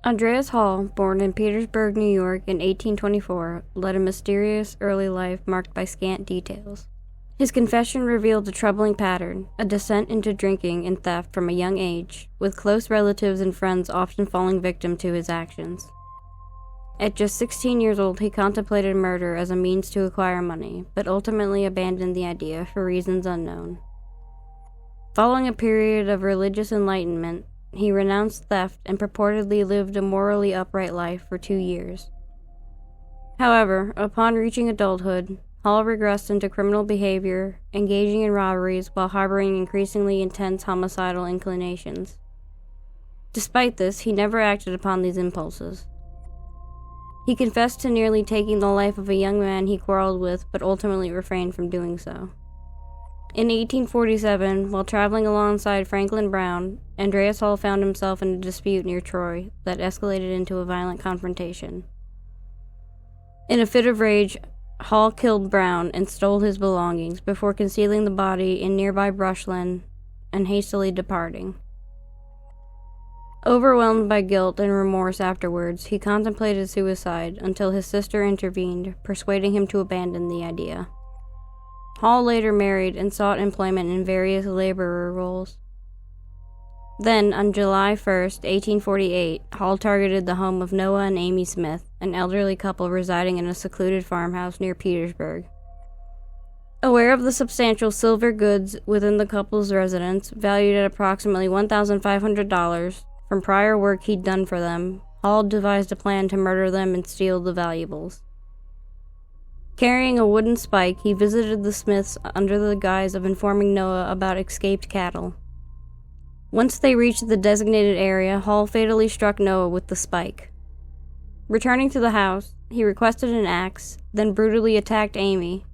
Andreas Hall, born in Petersburg, New York in 1824, led a mysterious early life marked by scant details. His confession revealed a troubling pattern, a descent into drinking and theft from a young age, with close relatives and friends often falling victim to his actions. At just 16 years old, he contemplated murder as a means to acquire money, but ultimately abandoned the idea for reasons unknown. Following a period of religious enlightenment, he renounced theft and purportedly lived a morally upright life for 2 years. However, upon reaching adulthood, Hall regressed into criminal behavior, engaging in robberies while harboring increasingly intense homicidal inclinations. Despite this, he never acted upon these impulses. He confessed to nearly taking the life of a young man he quarreled with, but ultimately refrained from doing so. In 1847, while traveling alongside Franklin Brown, Andreas Hall found himself in a dispute near Troy that escalated into a violent confrontation. In a fit of rage, Hall killed Brown and stole his belongings before concealing the body in nearby brushland and hastily departing. Overwhelmed by guilt and remorse afterwards, he contemplated suicide until his sister intervened, persuading him to abandon the idea. Hall later married and sought employment in various laborer roles. Then, on July 1, 1848, Hall targeted the home of Noah and Amy Smith, an elderly couple residing in a secluded farmhouse near Petersburg. Aware of the substantial silver goods within the couple's residence, valued at approximately $1,500 from prior work he'd done for them, Hall devised a plan to murder them and steal the valuables. Carrying a wooden spike, he visited the Smiths under the guise of informing Noah about escaped cattle. Once they reached the designated area, Hall fatally struck Noah with the spike. Returning to the house, he requested an axe, then brutally attacked Amy,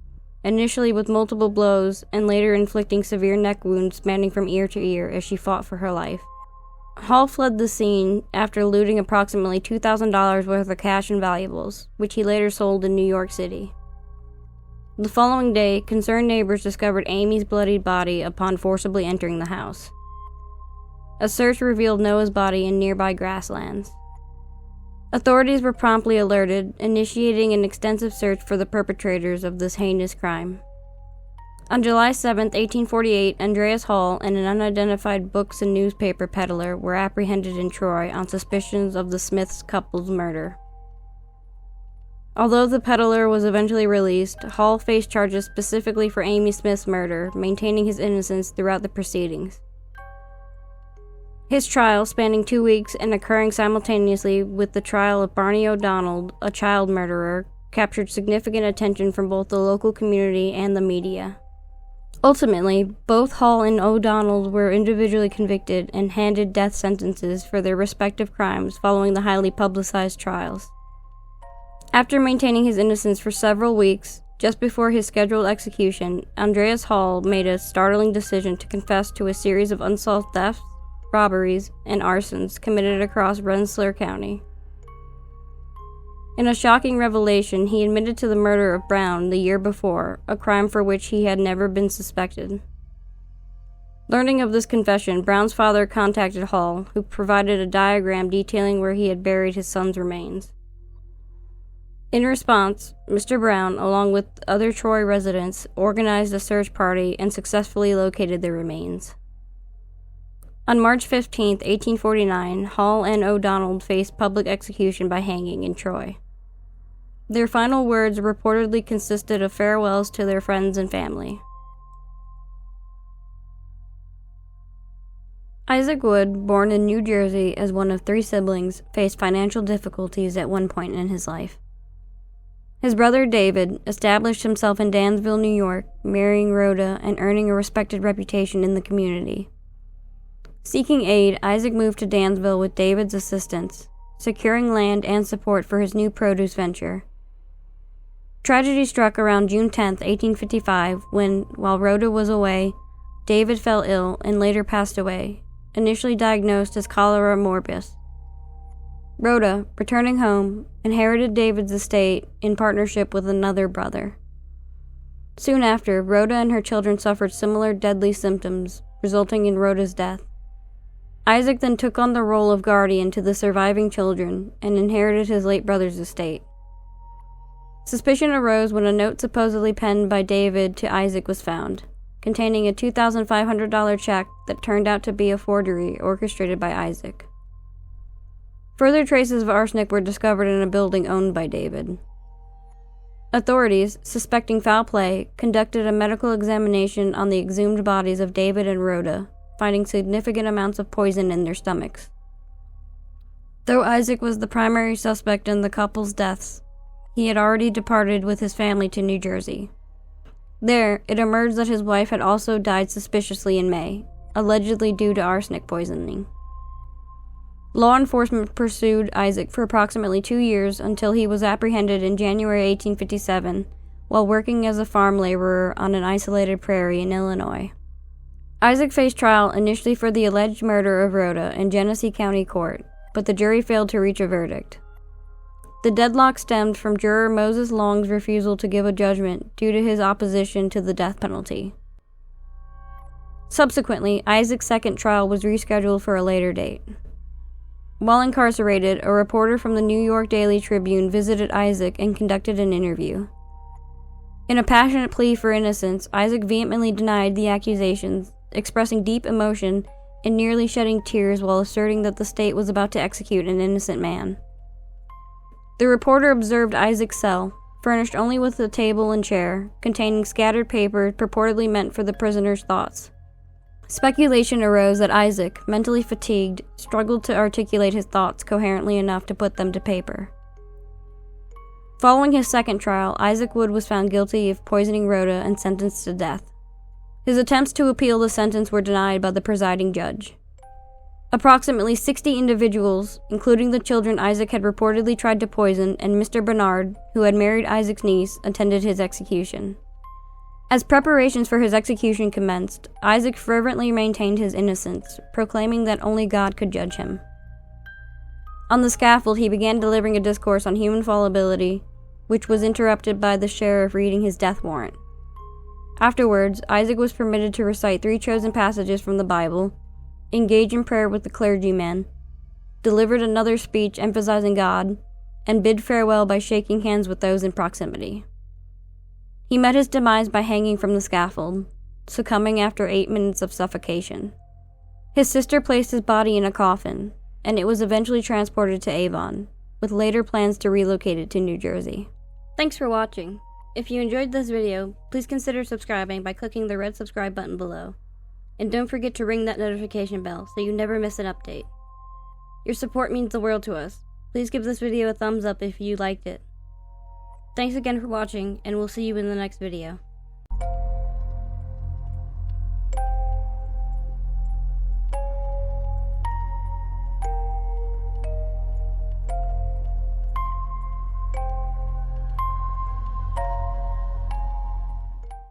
initially with multiple blows and later inflicting severe neck wounds spanning from ear to ear as she fought for her life. Hall fled the scene after looting approximately $2,000 worth of cash and valuables, which he later sold in New York City. The following day, concerned neighbors discovered Amy's bloodied body upon forcibly entering the house. A search revealed Noah's body in nearby grasslands. Authorities were promptly alerted, initiating an extensive search for the perpetrators of this heinous crime. On July 7, 1848, Andreas Hall and an unidentified books and newspaper peddler were apprehended in Troy on suspicions of the Smiths couple's murder. Although the peddler was eventually released, Hall faced charges specifically for Amy Smith's murder, maintaining his innocence throughout the proceedings. His trial, spanning 2 weeks and occurring simultaneously with the trial of Barney O'Donnell, a child murderer, captured significant attention from both the local community and the media. Ultimately, both Hall and O'Donnell were individually convicted and handed death sentences for their respective crimes following the highly publicized trials. After maintaining his innocence for several weeks, just before his scheduled execution, Andreas Hall made a startling decision to confess to a series of unsolved thefts, robberies, and arsons committed across Rensselaer County. In a shocking revelation, he admitted to the murder of Brown the year before, a crime for which he had never been suspected. Learning of this confession, Brown's father contacted Hall, who provided a diagram detailing where he had buried his son's remains. In response, Mr. Brown, along with other Troy residents, organized a search party and successfully located the remains. On March 15, 1849, Hall and O'Donnell faced public execution by hanging in Troy. Their final words reportedly consisted of farewells to their friends and family. Isaac Wood, born in New Jersey as one of 3 siblings, faced financial difficulties at one point in his life. His brother David established himself in Dansville, New York, marrying Rhoda and earning a respected reputation in the community. Seeking aid, Isaac moved to Dansville with David's assistance, securing land and support for his new produce venture. Tragedy struck around June 10, 1855, when, while Rhoda was away, David fell ill and later passed away, initially diagnosed as cholera morbus. Rhoda, returning home, inherited David's estate in partnership with another brother. Soon after, Rhoda and her children suffered similar deadly symptoms, resulting in Rhoda's death. Isaac then took on the role of guardian to the surviving children and inherited his late brother's estate. Suspicion arose when a note supposedly penned by David to Isaac was found, containing a $2,500 check that turned out to be a forgery orchestrated by Isaac. Further traces of arsenic were discovered in a building owned by David. Authorities, suspecting foul play, conducted a medical examination on the exhumed bodies of David and Rhoda, finding significant amounts of poison in their stomachs. Though Isaac was the primary suspect in the couple's deaths, he had already departed with his family to New Jersey. There, it emerged that his wife had also died suspiciously in May, allegedly due to arsenic poisoning. Law enforcement pursued Isaac for approximately 2 years until he was apprehended in January 1857 while working as a farm laborer on an isolated prairie in Illinois. Isaac faced trial initially for the alleged murder of Rhoda in Genesee County Court, but the jury failed to reach a verdict. The deadlock stemmed from juror Moses Long's refusal to give a judgment due to his opposition to the death penalty. Subsequently, Isaac's second trial was rescheduled for a later date. While incarcerated, a reporter from the New York Daily Tribune visited Isaac and conducted an interview. In a passionate plea for innocence, Isaac vehemently denied the accusations, expressing deep emotion and nearly shedding tears while asserting that the state was about to execute an innocent man. The reporter observed Isaac's cell, furnished only with a table and chair, containing scattered papers purportedly meant for the prisoner's thoughts. Speculation arose that Isaac, mentally fatigued, struggled to articulate his thoughts coherently enough to put them to paper. Following his second trial, Isaac Wood was found guilty of poisoning Rhoda and sentenced to death. His attempts to appeal the sentence were denied by the presiding judge. Approximately 60 individuals, including the children Isaac had reportedly tried to poison, and Mr. Bernard, who had married Isaac's niece, attended his execution. As preparations for his execution commenced, Isaac fervently maintained his innocence, proclaiming that only God could judge him. On the scaffold, he began delivering a discourse on human fallibility, which was interrupted by the sheriff reading his death warrant. Afterwards, Isaac was permitted to recite 3 chosen passages from the Bible, engage in prayer with the clergyman, delivered another speech emphasizing God, and bid farewell by shaking hands with those in proximity. He met his demise by hanging from the scaffold, succumbing after 8 minutes of suffocation. His sister placed his body in a coffin, and it was eventually transported to Avon, with later plans to relocate it to New Jersey. Thanks for watching. If you enjoyed this video, please consider subscribing by clicking the red subscribe button below. And don't forget to ring that notification bell so you never miss an update. Your support means the world to us. Please give this video a thumbs up if you liked it. Thanks again for watching, and we'll see you in the next video.